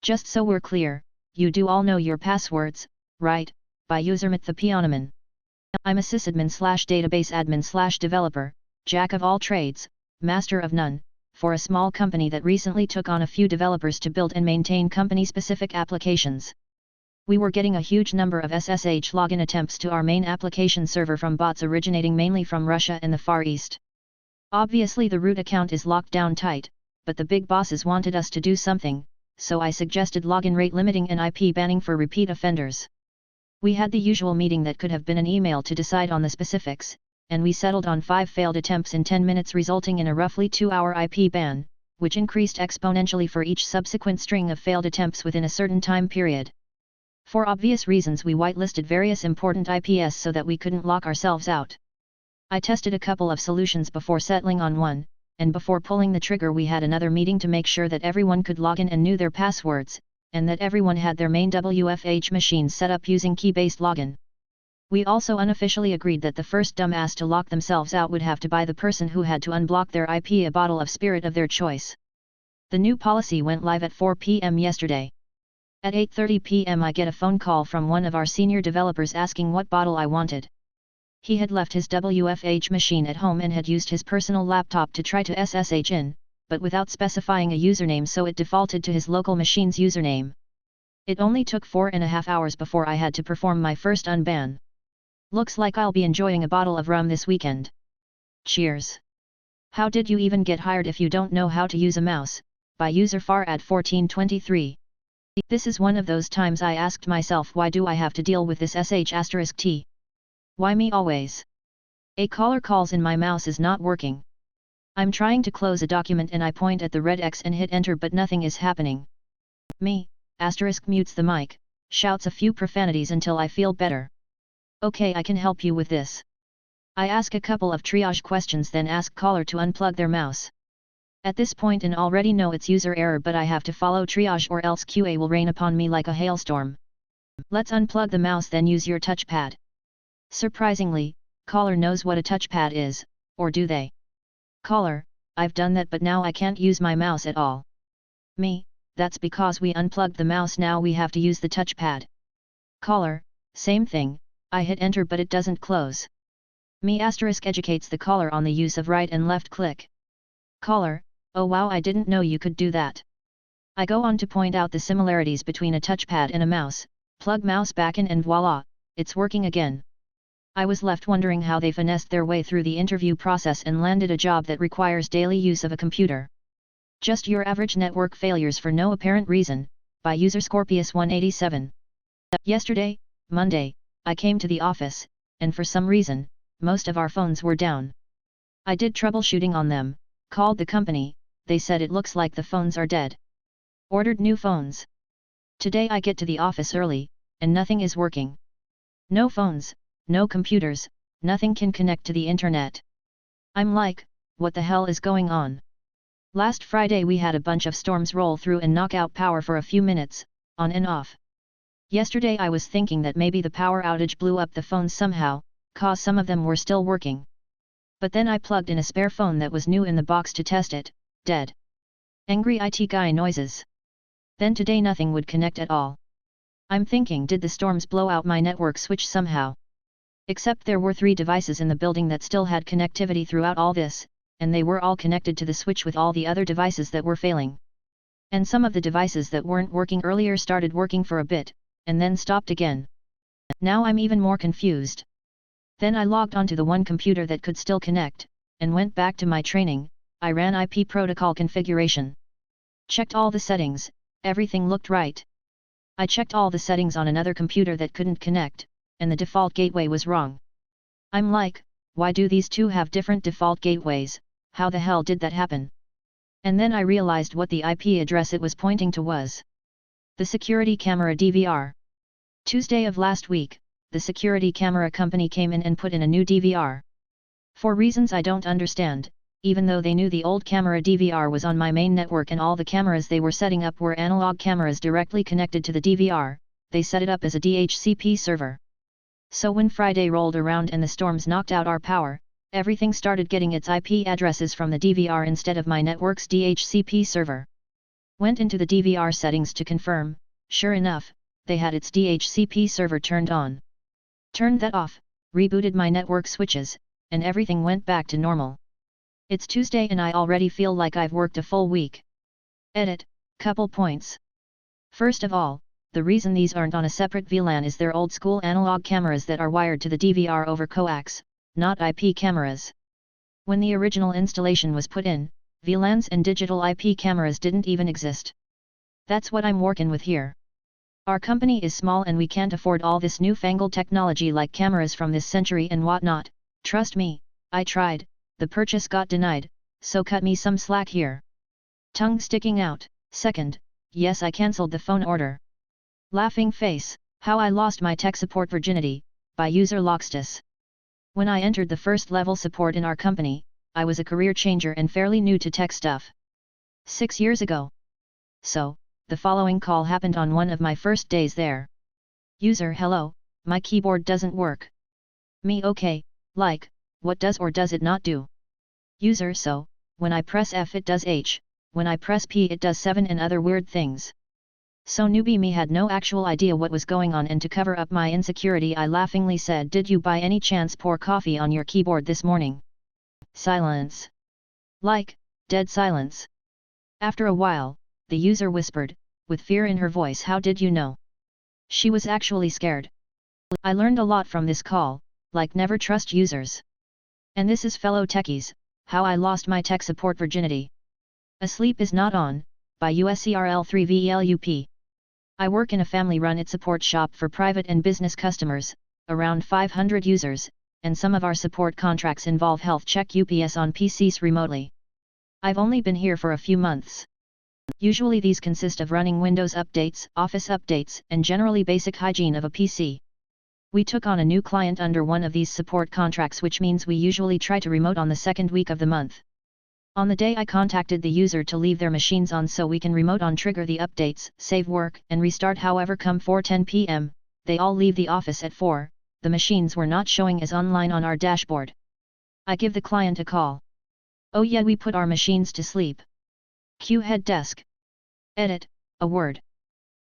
Just so we're clear, you do all know your passwords, right? By username the Pionoman. I'm a sysadmin/database admin/developer, jack of all trades, master of none, for a small company that recently took on a few developers to build and maintain company-specific applications. We were getting a huge number of SSH login attempts to our main application server from bots originating mainly from Russia and the Far East. Obviously the root account is locked down tight, but the big bosses wanted us to do something, so I suggested login rate limiting and IP banning for repeat offenders. We had the usual meeting that could have been an email to decide on the specifics, and we settled on 5 failed attempts in 10 minutes, resulting in a roughly 2-hour IP ban, which increased exponentially for each subsequent string of failed attempts within a certain time period. For obvious reasons we whitelisted various important IPs so that we couldn't lock ourselves out. I tested a couple of solutions before settling on one, and before pulling the trigger we had another meeting to make sure that everyone could log in and knew their passwords, and that everyone had their main WFH machines set up using key-based login. We also unofficially agreed that the first dumbass to lock themselves out would have to buy the person who had to unblock their IP a bottle of spirit of their choice. The new policy went live at 4 p.m. yesterday. At 8:30 p.m. I get a phone call from one of our senior developers asking what bottle I wanted. He had left his WFH machine at home and had used his personal laptop to try to SSH in, but without specifying a username, so it defaulted to his local machine's username. It only took 4.5 hours before I had to perform my first unban. Looks like I'll be enjoying a bottle of rum this weekend. Cheers. How did you even get hired if you don't know how to use a mouse? By user farad1423. This is one of those times I asked myself, why do I have to deal with this **t? Why me always? A caller calls and my mouse is not working. I'm trying to close a document and I point at the red X and hit enter, but nothing is happening. Me, * mutes the mic, shouts a few profanities until I feel better. Okay, I can help you with this. I ask a couple of triage questions, then ask caller to unplug their mouse. At this point I already know it's user error, but I have to follow triage or else QA will rain upon me like a hailstorm. Let's unplug the mouse, then use your touchpad. Surprisingly, caller knows what a touchpad is, or do they? Caller, I've done that, but now I can't use my mouse at all. Me, that's because we unplugged the mouse, now we have to use the touchpad. Caller, same thing, I hit enter but it doesn't close. Me * educates the caller on the use of right and left click. Caller, oh wow, I didn't know you could do that. I go on to point out the similarities between a touchpad and a mouse, plug mouse back in and voila, it's working again. I was left wondering how they finessed their way through the interview process and landed a job that requires daily use of a computer. Just your average network failures for no apparent reason, by user Scorpius187. Yesterday, Monday, I came to the office, and for some reason, most of our phones were down. I did troubleshooting on them, called the company, they said it looks like the phones are dead. Ordered new phones. Today I get to the office early, and nothing is working. No phones, no computers, nothing can connect to the internet. I'm like, what the hell is going on? Last Friday we had a bunch of storms roll through and knock out power for a few minutes, on and off. Yesterday I was thinking that maybe the power outage blew up the phones somehow, cause some of them were still working. But then I plugged in a spare phone that was new in the box to test it, dead. Angry IT guy noises. Then today nothing would connect at all. I'm thinking, did the storms blow out my network switch somehow? Except there were 3 devices in the building that still had connectivity throughout all this, and they were all connected to the switch with all the other devices that were failing. And some of the devices that weren't working earlier started working for a bit, and then stopped again. Now I'm even more confused. Then I logged onto the one computer that could still connect, and went back to my training. I ran IP protocol configuration. Checked all the settings, everything looked right. I checked all the settings on another computer that couldn't connect, and the default gateway was wrong. I'm like, why do these two have different default gateways? How the hell did that happen? And then I realized what the IP address it was pointing to was the security camera DVR. Tuesday of last week, the security camera company came in and put in a new DVR. For reasons I don't understand, even though they knew the old camera DVR was on my main network and all the cameras they were setting up were analog cameras directly connected to the DVR, they set it up as a DHCP server. So when Friday rolled around and the storms knocked out our power, everything started getting its IP addresses from the DVR instead of my network's DHCP server. Went into the DVR settings to confirm, sure enough, they had its DHCP server turned on. Turned that off, rebooted my network switches, and everything went back to normal. It's Tuesday and I already feel like I've worked a full week. Edit, couple points. First of all, the reason these aren't on a separate VLAN is they're old school analog cameras that are wired to the DVR over coax, not IP cameras. When the original installation was put in, VLANs and digital IP cameras didn't even exist. That's what I'm working with here. Our company is small and we can't afford all this newfangled technology like cameras from this century and whatnot. Trust me, I tried, the purchase got denied, so cut me some slack here. Tongue sticking out. Second, yes, I cancelled the phone order. Laughing face, how I lost my tech support virginity, by user Loxtus. When I entered the first level support in our company, I was a career changer and fairly new to tech stuff. 6 years ago. So, the following call happened on one of my first days there. User hello, my keyboard doesn't work. Me okay, like, what does or does it not do? User so, when I press F it does H, when I press P it does 7 and other weird things. So newbie me had no actual idea what was going on, and to cover up my insecurity I laughingly said, did you by any chance pour coffee on your keyboard this morning? Silence. Like, dead silence. After a while, the user whispered, with fear in her voice, how did you know? She was actually scared. I learned a lot from this call, like never trust users. And this is fellow techies, how I lost my tech support virginity. Asleep is not on, by USCRL3VELUP. I work in a family-run support shop for private and business customers, around 500 users, and some of our support contracts involve health check UPS on PCs remotely. I've only been here for a few months. Usually these consist of running Windows updates, Office updates, and generally basic hygiene of a PC. We took on a new client under one of these support contracts, which means we usually try to remote on the second week of the month. On the day I contacted the user to leave their machines on so we can remote on, trigger the updates, save work, and restart. However, come 4:10 p.m., they all leave the office at 4, the machines were not showing as online on our dashboard. I give the client a call. Oh yeah, we put our machines to sleep. Q head desk. Edit, a word.